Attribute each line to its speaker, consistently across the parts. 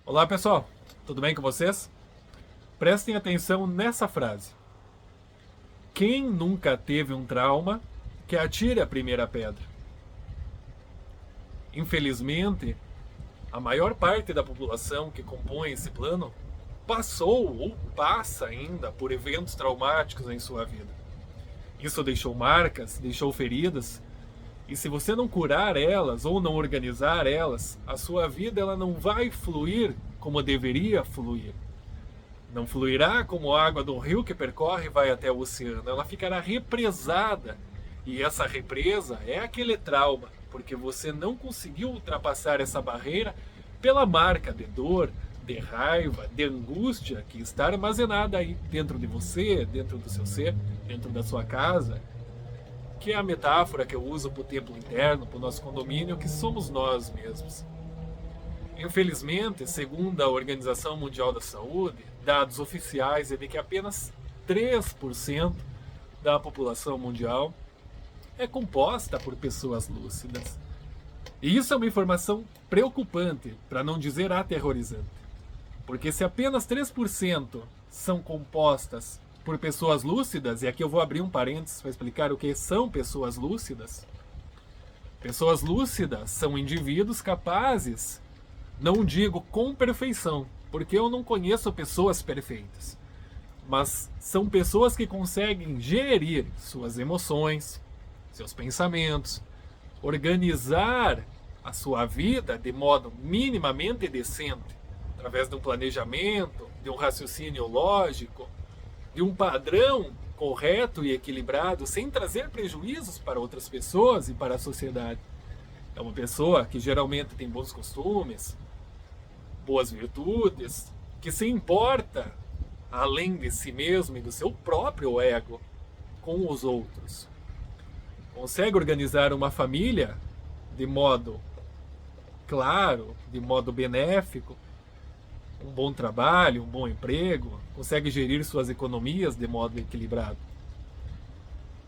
Speaker 1: Olá pessoal, tudo bem com vocês? Prestem atenção nessa frase. Quem nunca teve um trauma, que atire a primeira pedra. Infelizmente, a maior parte da população que compõe esse plano passou ou passa ainda por eventos traumáticos em sua vida. Isso deixou marcas, deixou feridas, e se você não curar elas ou não organizar elas, a sua vida ela não vai fluir como deveria fluir. Não fluirá como a água do rio que percorre e vai até o oceano. Ela ficará represada. E essa represa é aquele trauma, porque você não conseguiu ultrapassar essa barreira pela marca de dor, de raiva, de angústia que está armazenada aí dentro de você, dentro do seu ser, dentro da sua casa, que é a metáfora que eu uso para o templo interno, para o nosso condomínio, que somos nós mesmos. Infelizmente, segundo a Organização Mundial da Saúde, dados oficiais é de que apenas 3% da população mundial é composta por pessoas lúcidas. E isso é uma informação preocupante, para não dizer aterrorizante. Porque se apenas 3% são compostas por pessoas lúcidas, e aqui eu vou abrir um parênteses para explicar o que são pessoas lúcidas. Pessoas lúcidas são indivíduos capazes, não digo com perfeição, porque eu não conheço pessoas perfeitas, mas são pessoas que conseguem gerir suas emoções, seus pensamentos, organizar a sua vida de modo minimamente decente, através de um planejamento, de um raciocínio lógico, de um padrão correto e equilibrado, sem trazer prejuízos para outras pessoas e para a sociedade. É uma pessoa que geralmente tem bons costumes, boas virtudes, que se importa além de si mesmo e do seu próprio ego com os outros. Consegue organizar uma família de modo claro, de modo benéfico, um bom trabalho, um bom emprego, consegue gerir suas economias de modo equilibrado.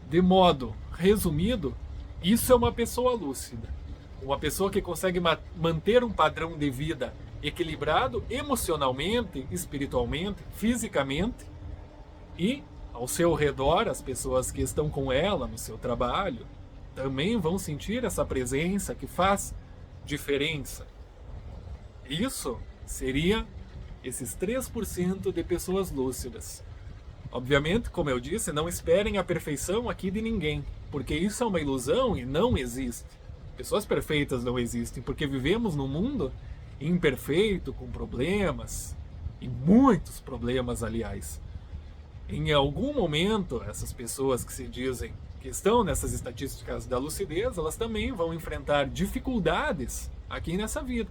Speaker 1: De modo resumido, isso é uma pessoa lúcida. Uma pessoa que consegue manter um padrão de vida equilibrado emocionalmente, espiritualmente, fisicamente, e ao seu redor, as pessoas que estão com ela no seu trabalho também vão sentir essa presença que faz diferença. Isso seria esses 3% de pessoas lúcidas. Obviamente, como eu disse, não esperem a perfeição aqui de ninguém, porque isso é uma ilusão e não existe. Pessoas perfeitas não existem, porque vivemos num mundo imperfeito, com problemas, e muitos problemas, aliás. Em algum momento, essas pessoas que se dizem que estão nessas estatísticas da lucidez, elas também vão enfrentar dificuldades aqui nessa vida.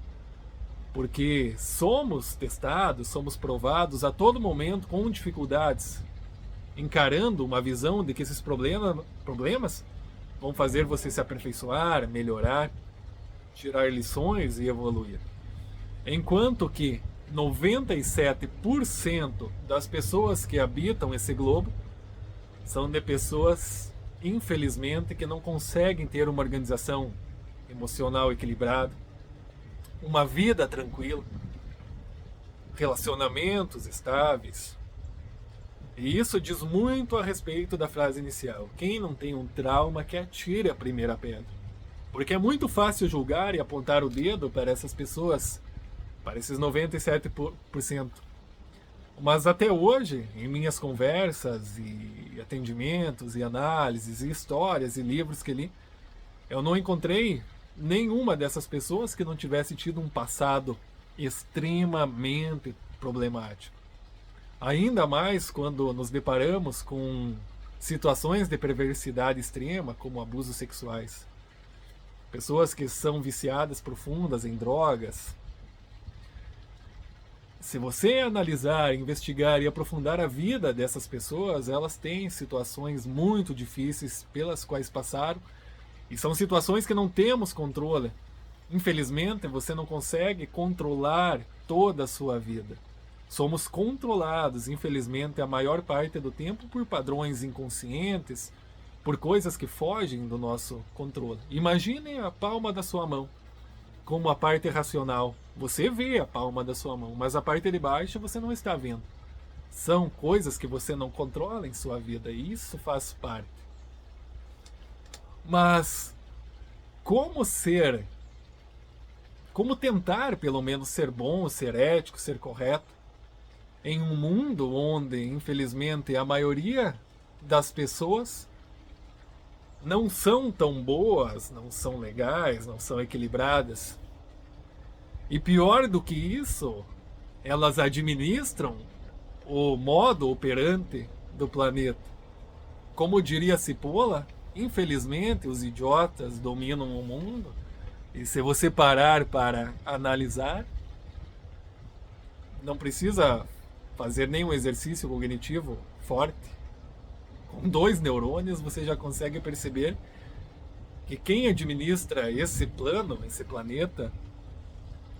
Speaker 1: Porque somos testados, somos provados a todo momento com dificuldades, encarando uma visão de que esses problemas vão fazer você se aperfeiçoar, melhorar, tirar lições e evoluir. Enquanto que 97% das pessoas que habitam esse globo são de pessoas, infelizmente, que não conseguem ter uma organização emocional equilibrada, uma vida tranquila, relacionamentos estáveis. E isso diz muito a respeito da frase inicial. Quem não tem um trauma que atire a primeira pedra. Porque é muito fácil julgar e apontar o dedo para essas pessoas, para esses 97%. Mas até hoje, em minhas conversas e atendimentos e análises e histórias e livros que li, eu não encontrei nenhuma dessas pessoas que não tivesse tido um passado extremamente problemático. Ainda mais quando nos deparamos com situações de perversidade extrema, como abusos sexuais. Pessoas que são viciadas profundas em drogas. Se você analisar, investigar e aprofundar a vida dessas pessoas, elas têm situações muito difíceis pelas quais passaram, e são situações que não temos controle. Infelizmente, você não consegue controlar toda a sua vida. Somos controlados, infelizmente, a maior parte do tempo por padrões inconscientes, por coisas que fogem do nosso controle. Imaginem a palma da sua mão como a parte racional Você vê a palma da sua mão, mas a parte de baixo você não está vendo. São coisas que você não controla em sua vida, e isso faz parte. Mas como tentar pelo menos ser bom, ser ético, ser correto, em um mundo onde, infelizmente, a maioria das pessoas não são tão boas, não são legais, não são equilibradas. E pior do que isso, elas administram o modo operante do planeta. Como diria Cipolla, infelizmente os idiotas dominam o mundo. E se você parar para analisar, não precisa fazer nenhum exercício cognitivo forte. Com 2 neurônios você já consegue perceber que quem administra esse plano, esse planeta,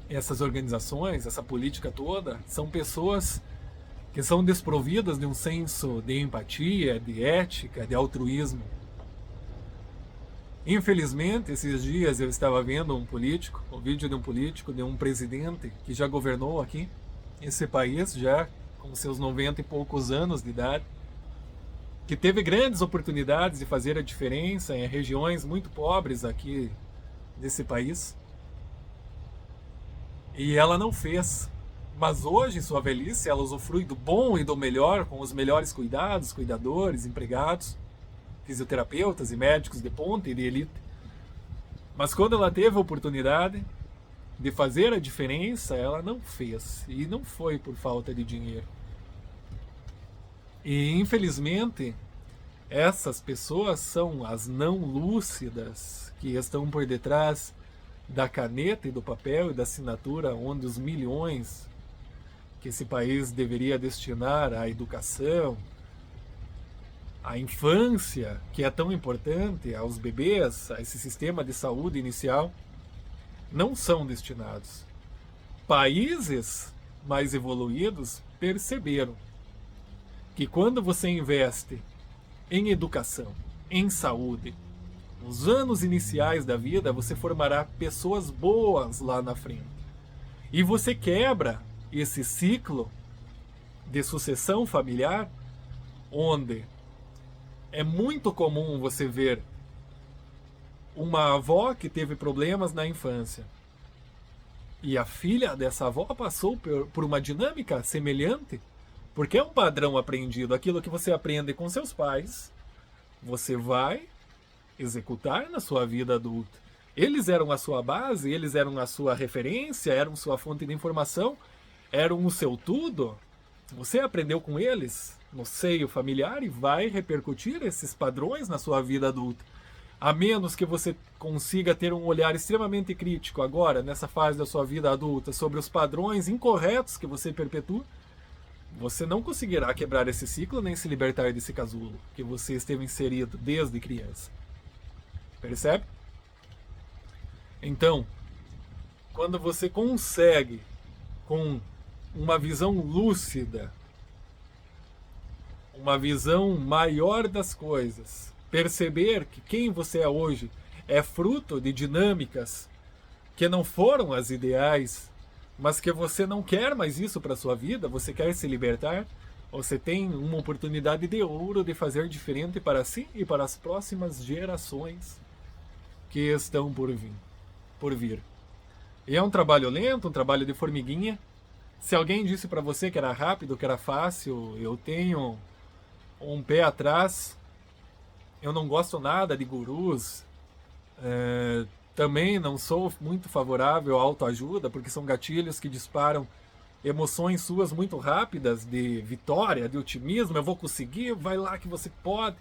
Speaker 1: essas organizações, essa política toda, são pessoas que são desprovidas de um senso de empatia, de ética, de altruísmo. Infelizmente, esses dias eu estava vendo um vídeo de um político, de um presidente que já governou aqui, esse país, já com seus 90 e poucos anos de idade, que teve grandes oportunidades de fazer a diferença em regiões muito pobres aqui desse país. E ela não fez. Mas hoje, em sua velhice, ela usufrui do bom e do melhor, com os melhores cuidados, cuidadores, empregados, fisioterapeutas e médicos de ponta e de elite. Mas quando ela teve a oportunidade de fazer a diferença, ela não fez. E não foi por falta de dinheiro. E, infelizmente, essas pessoas são as não lúcidas que estão por detrás da caneta e do papel e da assinatura, onde os milhões que esse país deveria destinar à educação, à infância, que é tão importante, aos bebês, a esse sistema de saúde inicial, não são destinados. Países mais evoluídos perceberam que quando você investe em educação, em saúde, nos anos iniciais da vida, você formará pessoas boas lá na frente. E você quebra esse ciclo de sucessão familiar, onde é muito comum você ver uma avó que teve problemas na infância e a filha dessa avó passou por uma dinâmica semelhante, porque é um padrão aprendido. Aquilo que você aprende com seus pais, você vai executar na sua vida adulta. Eles eram a sua base, eles eram a sua referência, eram sua fonte de informação, eram o seu tudo. Você aprendeu com eles no seio familiar e vai repercutir esses padrões na sua vida adulta. A menos que você consiga ter um olhar extremamente crítico agora, nessa fase da sua vida adulta, sobre os padrões incorretos que você perpetua, você não conseguirá quebrar esse ciclo nem se libertar desse casulo que você esteve inserido desde criança. Percebe? Então, quando você consegue, com uma visão lúcida, uma visão maior das coisas, perceber que quem você é hoje é fruto de dinâmicas que não foram as ideais, mas que você não quer mais isso para sua vida, você quer se libertar, você tem uma oportunidade de ouro de fazer diferente para si e para as próximas gerações que estão por vir. E é um trabalho lento, um trabalho de formiguinha. Se alguém disse para você que era rápido, que era fácil, eu tenho um pé atrás. Eu não gosto nada de gurus. Também não sou muito favorável à autoajuda, porque são gatilhos que disparam emoções suas muito rápidas, de vitória, de otimismo. Eu vou conseguir, vai lá que você pode.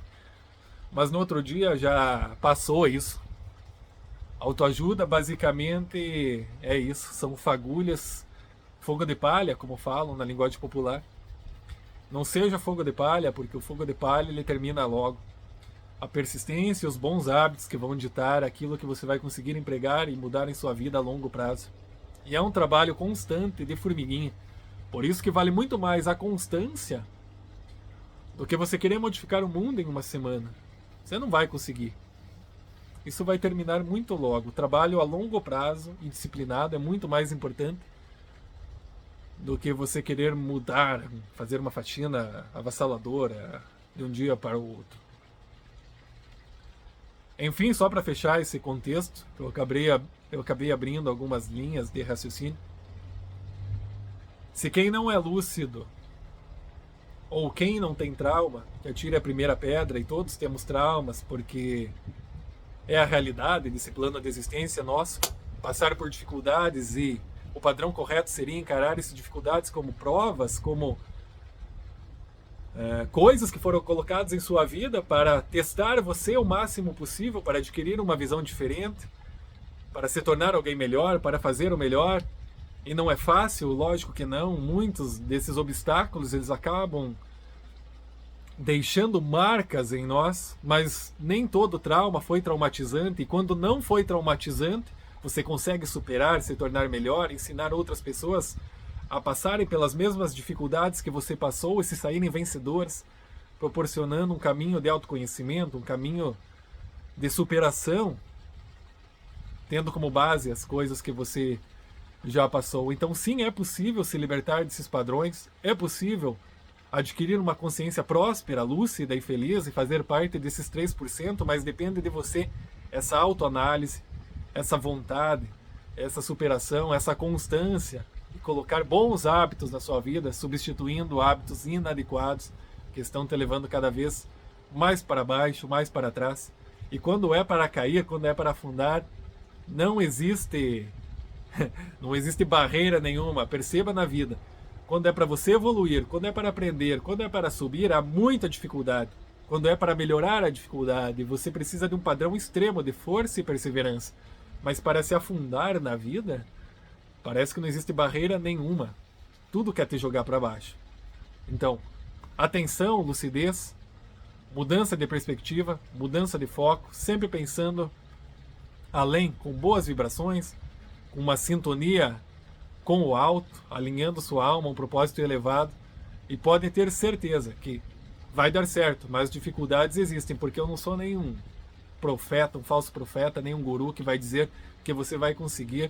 Speaker 1: Mas no outro dia já passou isso. Autoajuda basicamente é isso, são fagulhas, fogo de palha, como falam na linguagem popular. Não seja fogo de palha, porque o fogo de palha ele termina logo. A persistência e os bons hábitos que vão ditar aquilo que você vai conseguir empregar e mudar em sua vida a longo prazo. E é um trabalho constante de formiguinha. Por isso que vale muito mais a constância do que você querer modificar o mundo em uma semana. Você não vai conseguir. isso vai terminar muito logo. O trabalho a longo prazo e disciplinado é muito mais importante do que você querer mudar, fazer uma faxina avassaladora de um dia para o outro. Enfim, só para fechar esse contexto, eu acabei abrindo algumas linhas de raciocínio. Se quem não é lúcido, ou quem não tem trauma, que atire a primeira pedra, e todos temos traumas, porque é a realidade desse plano de existência nosso, passar por dificuldades, e o padrão correto seria encarar essas dificuldades como provas, como coisas que foram colocadas em sua vida para testar você o máximo possível, para adquirir uma visão diferente, para se tornar alguém melhor, para fazer o melhor. E não é fácil, lógico que não. Muitos desses obstáculos eles acabam deixando marcas em nós, mas nem todo trauma foi traumatizante, e quando não foi traumatizante, você consegue superar, se tornar melhor, ensinar outras pessoas a passarem pelas mesmas dificuldades que você passou e se saírem vencedores, proporcionando um caminho de autoconhecimento, um caminho de superação, tendo como base as coisas que você já passou. Então sim, é possível se libertar desses padrões, é possível adquirir uma consciência próspera, lúcida e feliz e fazer parte desses 3%, mas depende de você essa autoanálise, essa vontade, essa superação, essa constância, e colocar bons hábitos na sua vida, substituindo hábitos inadequados que estão te levando cada vez mais para baixo, mais para trás. E quando é para cair, quando é para afundar, não existe barreira nenhuma. Perceba na vida, quando é para você evoluir, quando é para aprender, quando é para subir, há muita dificuldade. Quando é para melhorar a dificuldade, você precisa de um padrão extremo de força e perseverança. Mas para se afundar na vida, parece que não existe barreira nenhuma. Tudo quer te jogar para baixo. Então, atenção, lucidez, mudança de perspectiva, mudança de foco, sempre pensando além, com boas vibrações, com uma sintonia com o alto, alinhando sua alma a um propósito elevado, e podem ter certeza que vai dar certo, mas dificuldades existem, porque eu não sou nenhum profeta, um falso profeta, nenhum guru que vai dizer que você vai conseguir,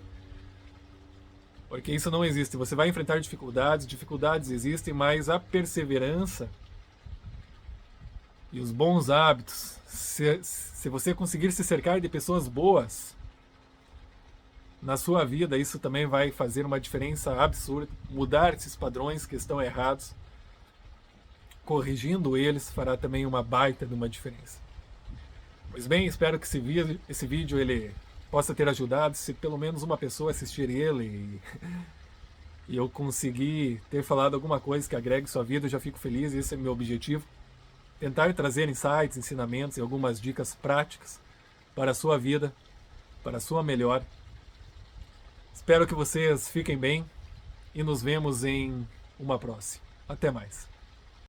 Speaker 1: porque isso não existe. Você vai enfrentar dificuldades existem, mas a perseverança e os bons hábitos, se você conseguir se cercar de pessoas boas na sua vida, isso também vai fazer uma diferença absurda. Mudar esses padrões que estão errados, corrigindo eles, fará também uma baita de uma diferença. Pois bem, espero que esse vídeo ele possa ter ajudado. Se pelo menos uma pessoa assistir ele e eu conseguir ter falado alguma coisa que agregue sua vida, eu já fico feliz. Esse é o meu objetivo. Tentar trazer insights, ensinamentos e algumas dicas práticas para a sua vida, para a sua melhor. Espero que vocês fiquem bem e nos vemos em uma próxima. Até mais.